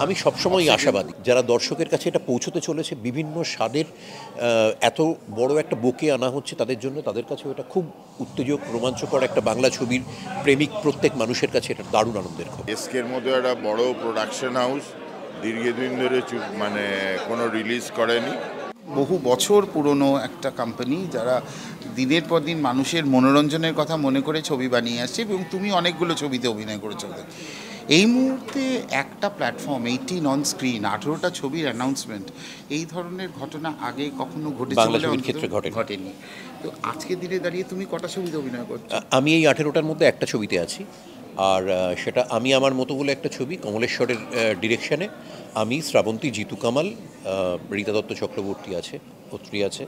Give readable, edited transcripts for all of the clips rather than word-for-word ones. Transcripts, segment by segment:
আমি সবসময়ই আশাবাদী যারা দর্শকের কাছে এটা পৌঁছতে চলেছে বিভিন্ন স্বাদের এত বড় একটা বুকে আনা হচ্ছে তাদের জন্য, তাদের কাছে এটা খুব উত্তেজক রোমাঞ্চকর একটা বাংলা ছবির প্রেমিক প্রত্যেক মানুষের কাছে এটা দারুণ আনন্দের খবর। এসকের মতো একটা বড় প্রোডাকশন হাউস দীর্ঘদিন ধরে মানে কোনো রিলিজ করেনি। বহু বছর পুরনো একটা কোম্পানি যারা দিনের পর দিন মানুষের মনোরঞ্জনের কথা মনে করে ছবি বানিয়ে আসছে, এবং তুমি অনেকগুলো ছবিতে অভিনয় করেছো। এই মুহূর্তে একটা প্ল্যাটফর্ম 18 অন স্ক্রিন 18টা ছবির অ্যানাউন্সমেন্ট, এই ধরনের ঘটনা আগে কখনো ঘটেছে বলে ক্ষেত্রে ঘটেনি। তো আজকে দিনে দাঁড়িয়ে তুমি কটা ছবিতে অভিনয় করছো? আমি এই 18টার মধ্যে একটা ছবিতে আছি, আর সেটা আমি আমার মতো বলে একটা ছবি, কমলেশ্বরের ডিরেকশনে। আমি, শ্রাবন্তী, জিতু কামাল, রীতা দত্ত চক্রবর্তী আছে, অত্রি আছে।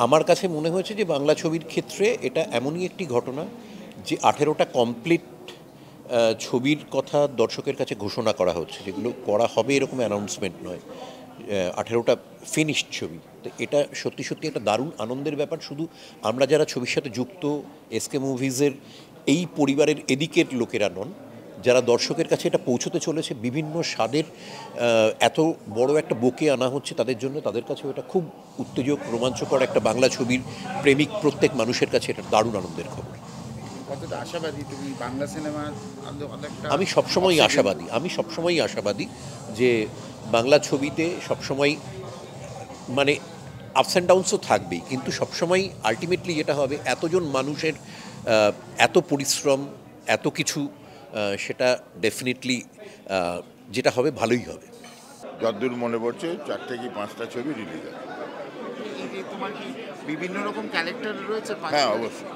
আমার কাছে মনে হয়েছে যে বাংলা ছবির ক্ষেত্রে এটা এমনই একটি ঘটনা যে 18টা কমপ্লিট ছবির কথা দর্শকের কাছে ঘোষণা করা হচ্ছে, যেগুলো করা হবে এরকম অ্যানাউন্সমেন্ট নয়, 18টা ফিনিশড ছবি। তো এটা সত্যি সত্যি একটা দারুণ আনন্দের ব্যাপার। শুধু আমরা যারা ছবির সাথে যুক্ত, এসকে মুভিজের এই পরিবারের এদিকের লোকেরা নন, যারা দর্শকের কাছে এটা পৌঁছতে চলেছে বিভিন্ন স্বাদের এত বড় একটা বুকে আনা হচ্ছে তাদের জন্য, তাদের কাছেও এটা খুব উত্তেজক রোমাঞ্চকর একটা বাংলা ছবির প্রেমিক প্রত্যেক মানুষের কাছে এটা দারুণ আনন্দের খবর। কতটা আশাবাদী তুমি বাংলা সিনেমার? আমি সবসময়ই আশাবাদী যে বাংলা ছবিতে সবসময় মানে আপস অ্যান্ড ডাউনসও থাকবেই, কিন্তু সবসময় আলটিমেটলি যেটা হবে এতজন মানুষের এত পরিশ্রম, এত কিছু, সেটা ডেফিনেটলি যেটা হবে ভালোই হবে। যতদূর মনে পড়ছে 4টে কি 5টা ছবি রিলিজ আছে। তোমার কি বিভিন্ন রকম ক্যারেক্টার রয়েছে? হ্যাঁ, অবশ্যই।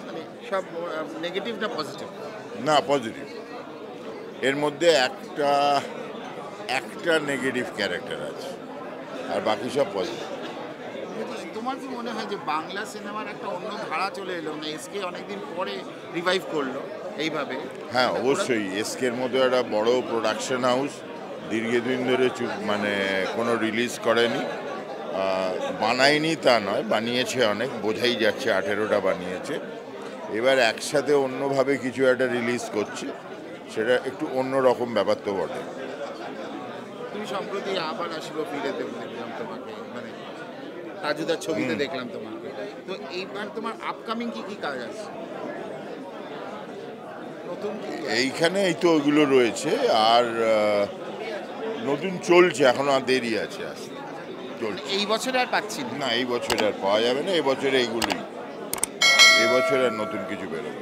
মানে সব নেগেটিভ না পজিটিভ? না, পজিটিভ। এর মধ্যে একটা নেগেটিভ ক্যারেক্টার আছে, আর বাকি সব পজিটিভ। তোমার কি মনে হয় যে বাংলা সিনেমার একটা অন্য ধারা চলে এলো না? এসকে অনেকদিন পরে রিভাইভ করলো এইভাবে। হ্যাঁ, অবশ্যই। এসকের মতো একটা বড় প্রোডাকশন হাউস দীর্ঘদিন ধরে মানে কোনো রিলিজ করেনি। বানায়নি তা নয়, বানিয়েছে অনেক, বোঝাই যাচ্ছে 18টা বানিয়েছে। এবার একসাথে অন্যভাবে কিছু একটা রিলিজ করছে, সেটা একটু অন্য রকম ব্যাপার তো বটে। তুমি সম্প্রতি আবার আসলো ফিরেতে দেখলাম তোমাকে, মানে তাজুদার ছবিতে দেখলাম তোমাকে। তো এইবার তোমার আপকামিং কি কাজ আছে নতুন? এইখানে এই তো ওইগুলো রয়েছে, আর নতুন চলছে, এখনো আর দেরি আছে আসলে। এই বছরে আর পাচ্ছি না, এই বছরে আর পাওয়া যাবে না। এই বছরে এইগুলোই, এই বছরে আর নতুন কিছু বেরোবে।